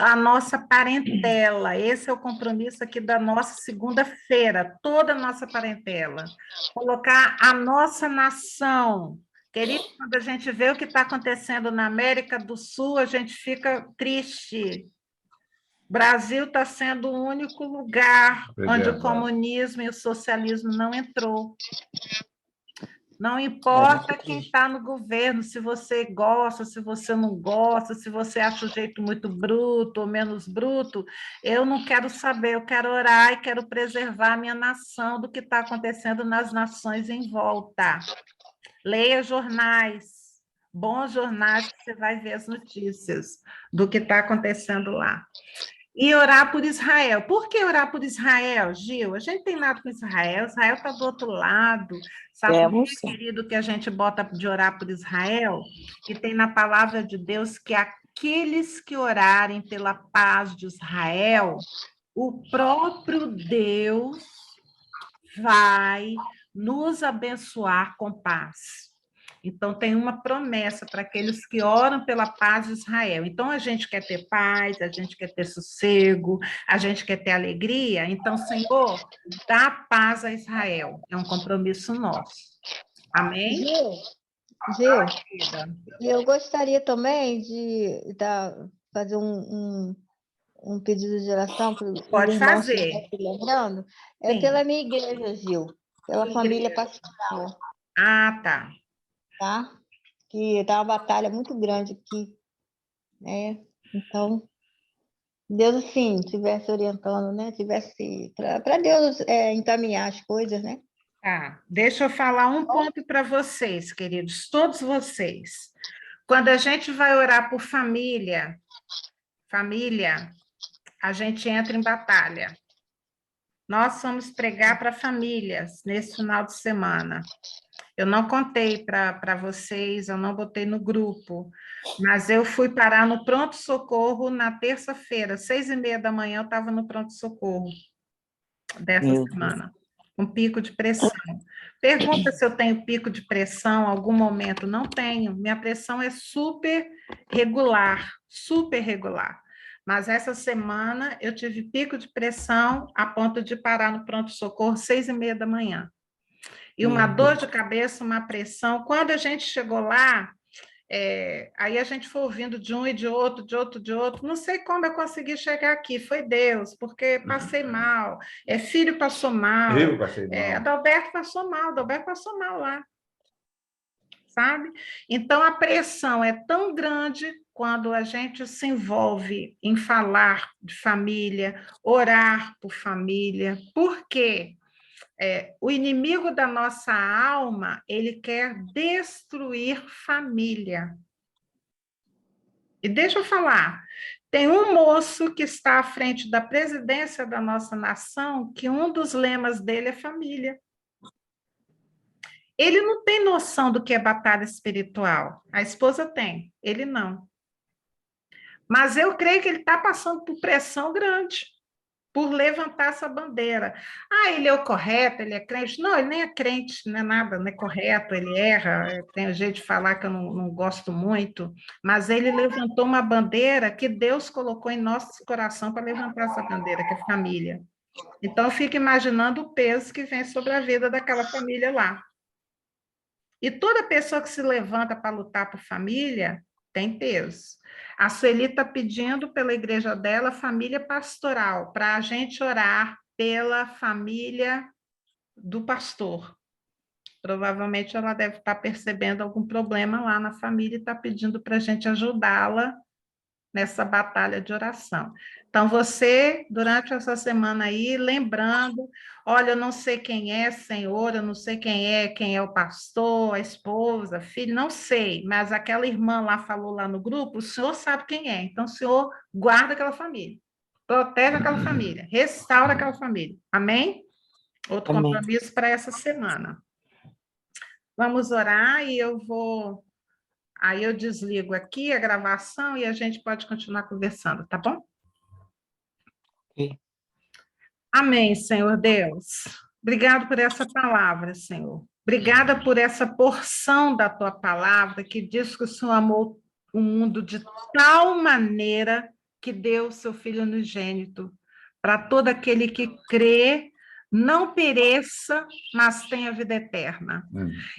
a nossa parentela, esse é o compromisso aqui da nossa segunda-feira, toda a nossa parentela. Colocar a nossa nação. Querido, quando a gente vê o que está acontecendo na América do Sul, a gente fica triste. O Brasil está sendo o único lugar onde o comunismo e o socialismo não entrou. Não importa quem está no governo, se você gosta, se você não gosta, se você acha o jeito muito bruto ou menos bruto, eu não quero saber, eu quero orar e quero preservar a minha nação do que está acontecendo nas nações em volta. Leia jornais, bons jornais, que você vai ver as notícias do que está acontecendo lá. E orar por Israel. Por que orar por Israel, Gil? A gente tem nada com Israel está do outro lado. Sabe por que, querido, que a gente bota de orar por Israel? Que tem na palavra de Deus que aqueles que orarem pela paz de Israel, o próprio Deus vai nos abençoar com paz. Então, tem uma promessa para aqueles que oram pela paz de Israel. Então, a gente quer ter paz, a gente quer ter sossego, a gente quer ter alegria. Então, Senhor, dá paz a Israel. É um compromisso nosso. Amém? Gil, eu gostaria também de fazer um pedido de oração para os irmãos que estão se lembrando. É pela minha igreja, Gil, pela família pastoral. Ah, tá. Tá? Que está uma batalha muito grande aqui, né? Então, Deus, sim, estivesse orientando, né? Tivesse para Deus encaminhar as coisas, né? Tá, deixa eu falar um ponto para vocês, queridos, todos vocês. Quando a gente vai orar por família, a gente entra em batalha. Nós vamos pregar para famílias nesse final de semana. Eu não contei para vocês, eu não botei no grupo, mas eu fui parar no pronto-socorro na terça-feira, 6h30 da manhã, eu estava no pronto-socorro dessa semana, com pico de pressão. Pergunta se eu tenho pico de pressão em algum momento. Não tenho, minha pressão é super regular. Mas essa semana eu tive pico de pressão a ponto de parar no pronto-socorro 6h30 da manhã. E uma dor de cabeça, uma pressão. Quando a gente chegou lá, aí a gente foi ouvindo de um e de outro. Não sei como eu consegui chegar aqui, foi Deus, porque passei mal. Filho passou mal. Eu passei mal. Adalberto passou mal lá. Sabe? Então, a pressão é tão grande quando a gente se envolve em falar de família, orar por família. Por quê? O inimigo da nossa alma, ele quer destruir família. E deixa eu falar, tem um moço que está à frente da presidência da nossa nação, que um dos lemas dele é família. Ele não tem noção do que é batalha espiritual. A esposa tem, ele não. Mas eu creio que ele está passando por pressão grande, por levantar essa bandeira. Ele é o correto, ele é crente. Não, ele nem é crente, não é nada, não é correto, ele erra. Tem um jeito de falar que eu não gosto muito, mas ele levantou uma bandeira que Deus colocou em nosso coração para levantar essa bandeira, que é família. Então, eu fico imaginando o peso que vem sobre a vida daquela família lá. E toda pessoa que se levanta para lutar por família tem peso. A Sueli está pedindo pela igreja dela família pastoral, para a gente orar pela família do pastor. Provavelmente ela deve estar percebendo algum problema lá na família e está pedindo para a gente ajudá-la nessa batalha de oração. Então, você, durante essa semana aí, lembrando, olha, eu não sei quem é, Senhor, eu não sei quem é o pastor, a esposa, filho, não sei, mas aquela irmã lá falou lá no grupo, o Senhor sabe quem é, então o Senhor guarda aquela família, protege aquela família, restaura aquela família, amém? Outro compromisso para essa semana. Vamos orar e aí eu desligo aqui a gravação e a gente pode continuar conversando, tá bom? Okay. Amém, Senhor Deus. Obrigado por essa palavra, Senhor. Obrigada por essa porção da tua palavra que diz que o Senhor amou o mundo de tal maneira que deu o seu Filho unigênito para todo aquele que crê, não pereça, mas tenha vida eterna.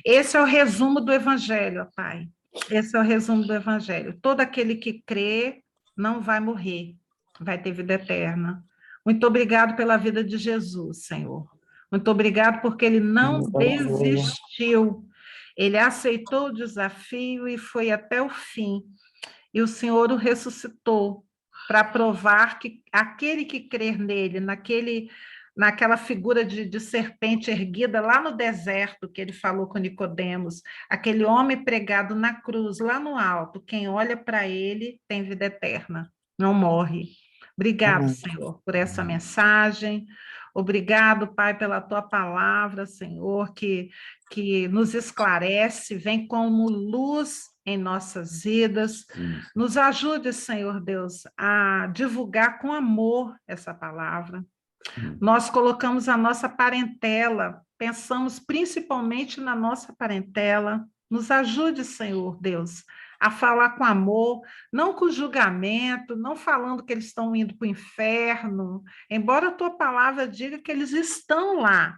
Esse é o resumo do Evangelho, Pai. Esse é o resumo do Evangelho. Todo aquele que crê não vai morrer, vai ter vida eterna. Muito obrigado pela vida de Jesus, Senhor. Muito obrigado porque ele não desistiu. Ele aceitou o desafio e foi até o fim. E o Senhor o ressuscitou para provar que aquele que crer nele, naquela figura de serpente erguida lá no deserto, que ele falou com Nicodemos, aquele homem pregado na cruz, lá no alto, quem olha para ele tem vida eterna, não morre. Obrigado, Senhor, por essa mensagem. Obrigado, Pai, pela tua palavra, Senhor, que nos esclarece, vem como luz em nossas vidas. Nos ajude, Senhor Deus, a divulgar com amor essa palavra. Nós colocamos a nossa parentela, pensamos principalmente na nossa parentela. Nos ajude, Senhor Deus, a falar com amor, não com julgamento, não falando que eles estão indo para o inferno, embora a tua palavra diga que eles estão lá.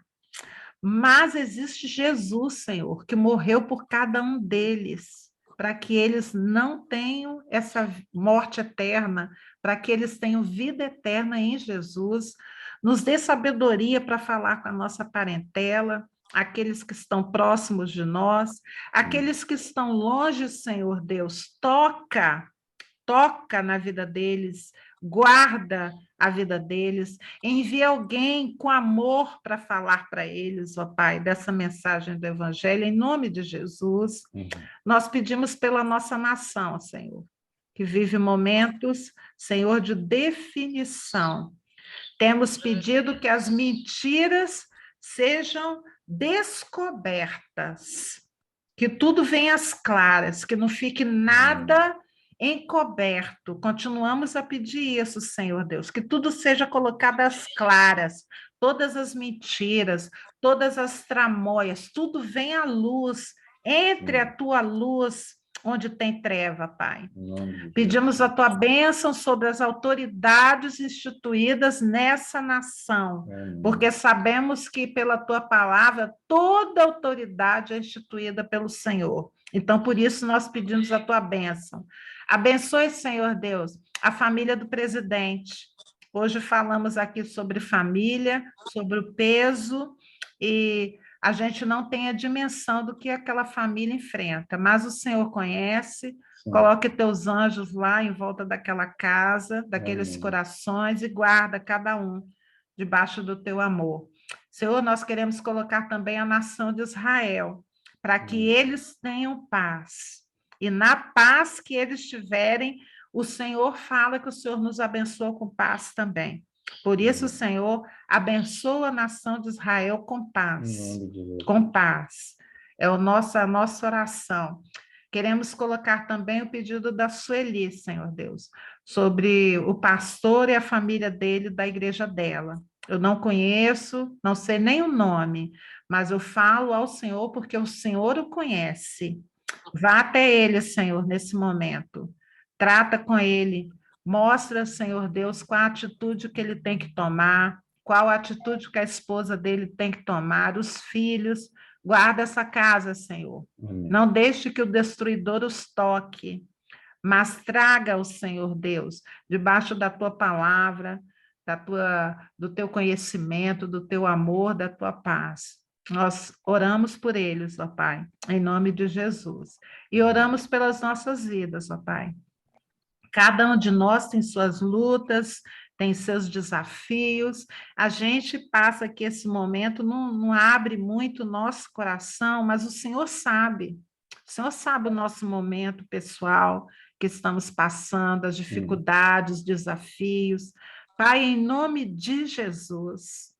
Mas existe Jesus, Senhor, que morreu por cada um deles, para que eles não tenham essa morte eterna, para que eles tenham vida eterna em Jesus. Nos dê sabedoria para falar com a nossa parentela, aqueles que estão próximos de nós, aqueles que estão longe, Senhor Deus, toca na vida deles, guarda a vida deles, envia alguém com amor para falar para eles, ó Pai, dessa mensagem do Evangelho, em nome de Jesus. Nós pedimos pela nossa nação, Senhor, que vive momentos, Senhor, de definição. Temos pedido que as mentiras sejam descobertas, que tudo venha às claras, que não fique nada encoberto. Continuamos a pedir isso, Senhor Deus, que tudo seja colocado às claras, todas as mentiras, todas as tramóias, tudo venha à luz, entre a tua luz onde tem treva, Pai. Pedimos a tua bênção sobre as autoridades instituídas nessa nação, porque sabemos que pela tua palavra toda autoridade é instituída pelo Senhor. Então, por isso, nós pedimos a tua bênção. Abençoe, Senhor Deus, a família do presidente. Hoje falamos aqui sobre família, sobre o peso, e a gente não tem a dimensão do que aquela família enfrenta, mas o Senhor conhece. Sim. Coloque teus anjos lá em volta daquela casa, daqueles corações, e guarda cada um debaixo do teu amor. Senhor, nós queremos colocar também a nação de Israel, para que eles tenham paz. E na paz que eles tiverem, o Senhor fala que o Senhor nos abençoa com paz também. Por isso, Senhor, abençoa a nação de Israel com paz. Com paz. É a nossa oração. Queremos colocar também o pedido da Sueli, Senhor Deus, sobre o pastor e a família dele, da igreja dela. Eu não conheço, não sei nem o nome, mas eu falo ao Senhor porque o Senhor o conhece. Vá até ele, Senhor, nesse momento. Trata com ele. Mostra, Senhor Deus, qual a atitude que ele tem que tomar, qual a atitude que a esposa dele tem que tomar, os filhos. Guarda essa casa, Senhor. Não deixe que o destruidor os toque, mas traga o Senhor Deus, debaixo da tua palavra, do teu conhecimento, do teu amor, da tua paz. Nós oramos por eles, ó Pai, em nome de Jesus. E oramos pelas nossas vidas, ó Pai. Cada um de nós tem suas lutas, tem seus desafios. A gente passa aqui esse momento, não abre muito o nosso coração, mas o Senhor sabe. O Senhor sabe o nosso momento pessoal que estamos passando, as dificuldades, desafios. Pai, em nome de Jesus,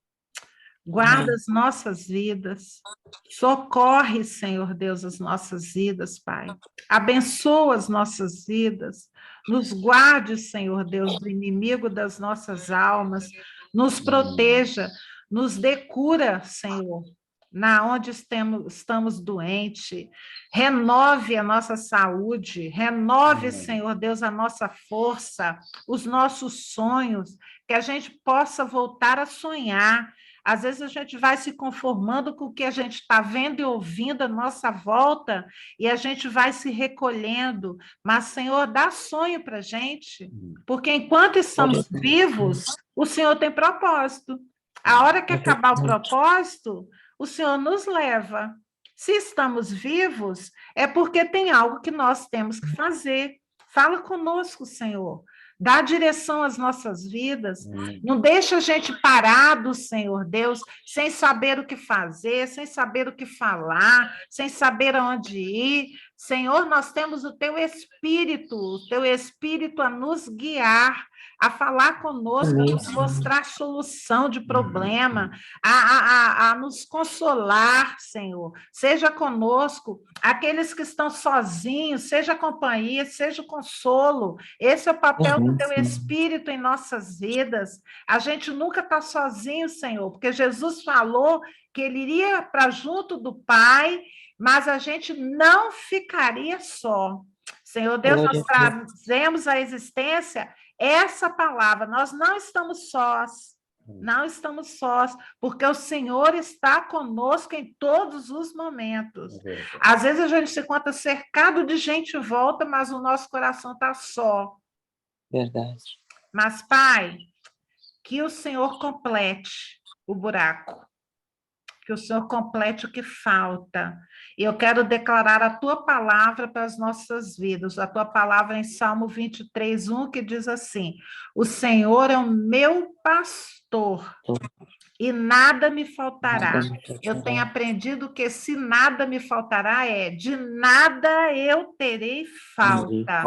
guarda as nossas vidas, socorre, Senhor Deus, as nossas vidas, Pai. Abençoa as nossas vidas, nos guarde, Senhor Deus, do inimigo das nossas almas, nos proteja, nos dê cura, Senhor, na onde estamos doentes, renove a nossa saúde, renove, Senhor Deus, a nossa força, os nossos sonhos, que a gente possa voltar a sonhar. Às vezes a gente vai se conformando com o que a gente está vendo e ouvindo à nossa volta e a gente vai se recolhendo. Mas, Senhor, dá sonho para a gente, porque enquanto estamos vivos, o Senhor tem propósito. A hora que acabar o propósito, o Senhor nos leva. Se estamos vivos, é porque tem algo que nós temos que fazer. Fala conosco, Senhor. Dá direção às nossas vidas, não deixa a gente parado, Senhor Deus, sem saber o que fazer, sem saber o que falar, sem saber aonde ir. Senhor, nós temos o teu Espírito a nos guiar, a falar conosco, a nos mostrar solução de problema, a nos consolar, Senhor. Seja conosco, aqueles que estão sozinhos, seja companhia, seja consolo. Esse é o papel do teu Espírito em nossas vidas. A gente nunca está sozinho, Senhor, porque Jesus falou que ele iria para junto do Pai, mas a gente não ficaria só. Senhor Deus, nós trazemos à existência essa palavra. Nós não estamos sós. Não estamos sós, porque o Senhor está conosco em todos os momentos. Às vezes a gente se encontra cercado de gente em volta, mas o nosso coração está só. Verdade. Mas, Pai, que o Senhor complete o buraco. que o Senhor complete o que falta. E eu quero declarar a tua palavra para as nossas vidas, a tua palavra em Salmo 23:1, que diz assim: o Senhor é o meu pastor e nada me faltará. Eu tenho aprendido que se nada me faltará, de nada eu terei falta.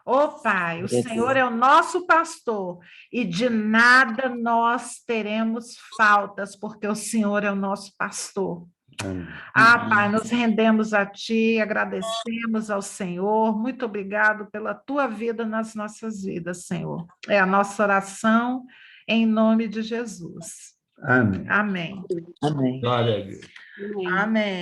Ó Pai, o Senhor é o nosso pastor e de nada nós teremos faltas, porque o Senhor é o nosso pastor. Pai, nos rendemos a Ti, agradecemos ao Senhor, muito obrigado pela Tua vida nas nossas vidas, Senhor. É a nossa oração em nome de Jesus. Amém. Amém. Amém. Glória a Deus. Amém.